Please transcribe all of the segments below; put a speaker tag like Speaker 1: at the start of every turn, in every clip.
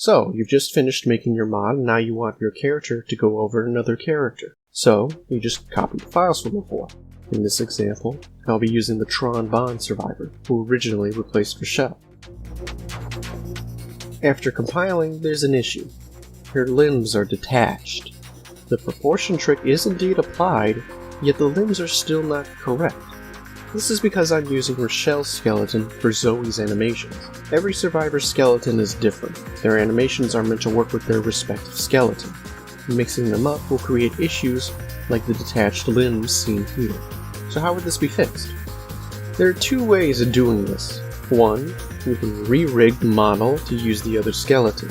Speaker 1: So, you've just finished making your mod, and now you want your character to go over another character. So, you just copy the files from before. In this example, I'll be using the Tron Bond survivor, who originally replaced Rochelle. After compiling, there's an issue. Her limbs are detached. The proportion trick is indeed applied, yet the limbs are still not correct. This is because I'm using Rochelle's skeleton for Zoe's animations. Every survivor's skeleton is different. Their animations are meant to work with their respective skeleton. Mixing them up will create issues like the detached limbs seen here. So how would this be fixed? There are two ways of doing this. One, we can re-rig the model to use the other skeleton.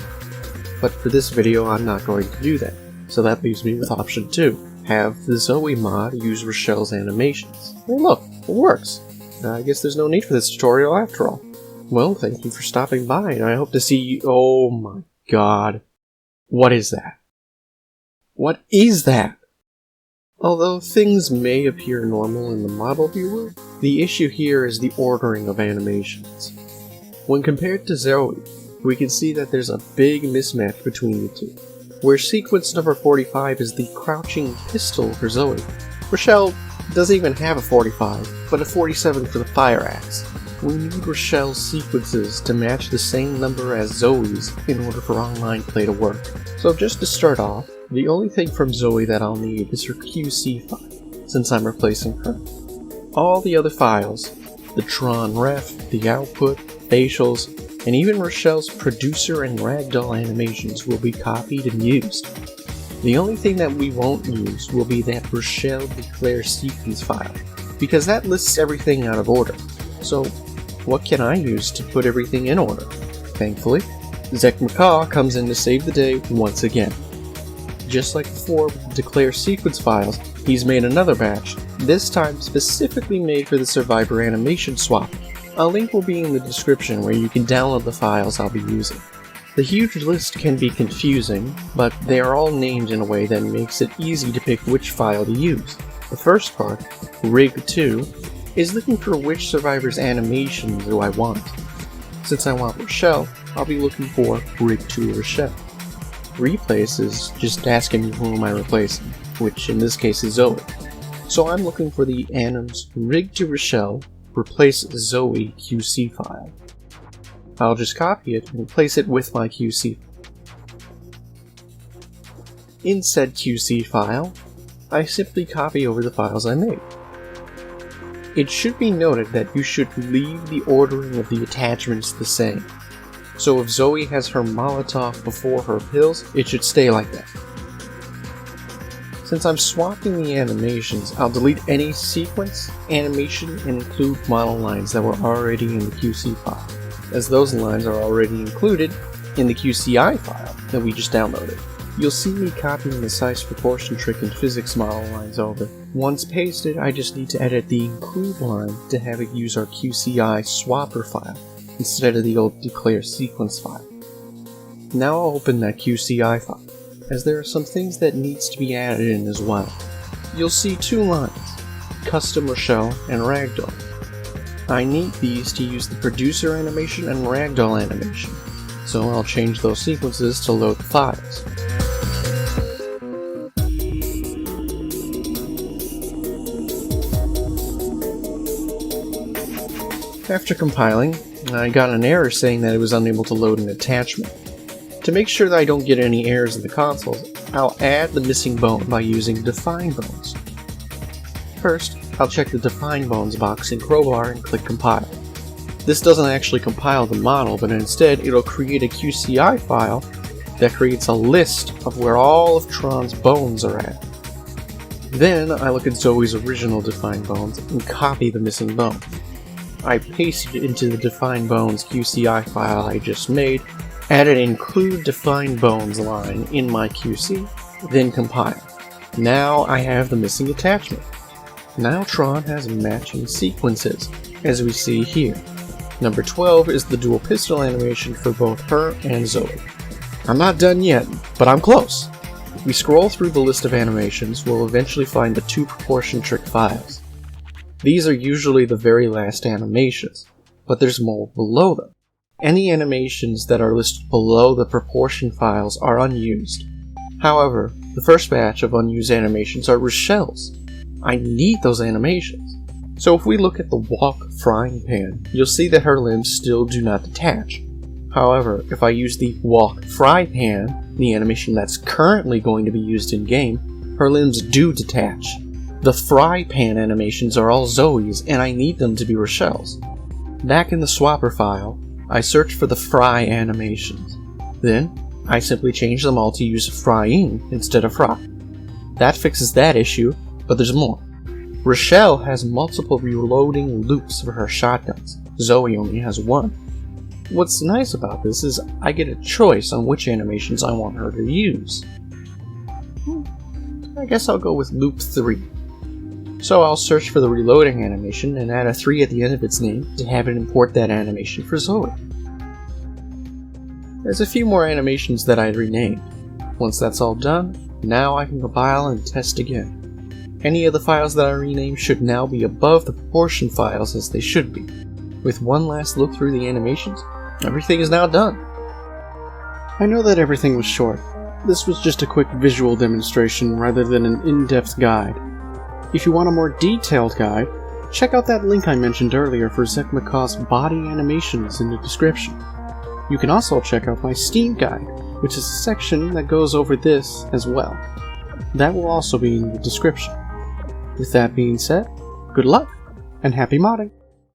Speaker 1: But for this video I'm not going to do that, so that leaves me with option 2. Have the Zoe mod use Rochelle's animations. Hey look, it works. I guess there's no need for this tutorial after all. Well, thank you for stopping by, and I hope to see you— Oh my god. What is that? What is that? Although things may appear normal in the model viewer, the issue here is the ordering of animations. When compared to Zoe, we can see that there's a big mismatch between the two. Where sequence number 45 is the crouching pistol for Zoe, Rochelle doesn't even have a 45, but a 47 for the fire axe. We need Rochelle's sequences to match the same number as Zoe's in order for online play to work. So just to start off, the only thing from Zoe that I'll need is her QC file, since I'm replacing her. All the other files, the Tron ref, the output, facials, and even Rochelle's producer and ragdoll animations will be copied and used. The only thing that we won't use will be that Rochelle declare sequence file, because that lists everything out of order. So what can I use to put everything in order? Thankfully, Zek McCaw comes in to save the day once again. Just like before with the declare sequence files, he's made another batch, this time specifically made for the survivor animation swap. A link will be in the description where you can download the files I'll be using. The huge list can be confusing, but they are all named in a way that makes it easy to pick which file to use. The first part, Rig2, is looking for which survivor's animation do I want. Since I want Rochelle, I'll be looking for Rig2 Rochelle. Replace is just asking me who am I replacing, which in this case is Zoe. So I'm looking for the anim's Rig2 Rochelle replace Zoe QC file. I'll just copy it and place it with my QC. In said QC file, I simply copy over the files I made. It should be noted that you should leave the ordering of the attachments the same. So if Zoe has her Molotov before her pills, it should stay like that. Since I'm swapping the animations, I'll delete any sequence, animation, and include model lines that were already in the QC file, as those lines are already included in the QCI file that we just downloaded. You'll see me copying the size proportion trick and physics model lines over. Once pasted, I just need to edit the include line to have it use our QCI swapper file, instead of the old declare sequence file. Now I'll open that QCI file, as there are some things that needs to be added in as well. You'll see two lines, Custom Rochelle and Ragdoll. I need these to use the producer animation and Ragdoll animation, so I'll change those sequences to load the files. After compiling, I got an error saying that it was unable to load an attachment. To make sure that I don't get any errors in the consoles, I'll add the missing bone by using Define Bones. First, I'll check the Define Bones box in Crowbar and click Compile. This doesn't actually compile the model, but instead it'll create a QCI file that creates a list of where all of Tron's bones are at. Then I look at Zoe's original Define Bones and copy the missing bone. I paste it into the Define Bones QCI file I just made, add an include Define Bones line in my QC, then compile. Now I have the missing attachment. Now Tron has matching sequences, as we see here. Number 12 is the dual pistol animation for both her and Zoe. I'm not done yet, but I'm close. If we scroll through the list of animations, we'll eventually find the two proportion trick files. These are usually the very last animations, but there's more below them. Any animations that are listed below the proportion files are unused. However, the first batch of unused animations are Rochelle's. I need those animations. So if we look at the walk frying pan, you'll see that her limbs still do not detach. However, if I use the walk fry pan, the animation that's currently going to be used in game, her limbs do detach. The fry pan animations are all Zoe's, and I need them to be Rochelle's. Back in the swapper file, I search for the fry animations. Then, I simply change them all to use frying instead of fry. That fixes that issue, but there's more. Rochelle has multiple reloading loops for her shotguns. Zoe only has one. What's nice about this is I get a choice on which animations I want her to use. I guess I'll go with loop 3. So I'll search for the reloading animation and add a 3 at the end of its name to have it import that animation for Zoe. There's a few more animations that I'd renamed. Once that's all done, now I can compile and test again. Any of the files that I renamed should now be above the proportion files as they should be. With one last look through the animations, everything is now done. I know that everything was short. This was just a quick visual demonstration rather than an in-depth guide. If you want a more detailed guide, check out that link I mentioned earlier for Zek McCaw's body animations in the description. You can also check out my Steam guide, which is a section that goes over this as well. That will also be in the description. With that being said, good luck, and happy modding!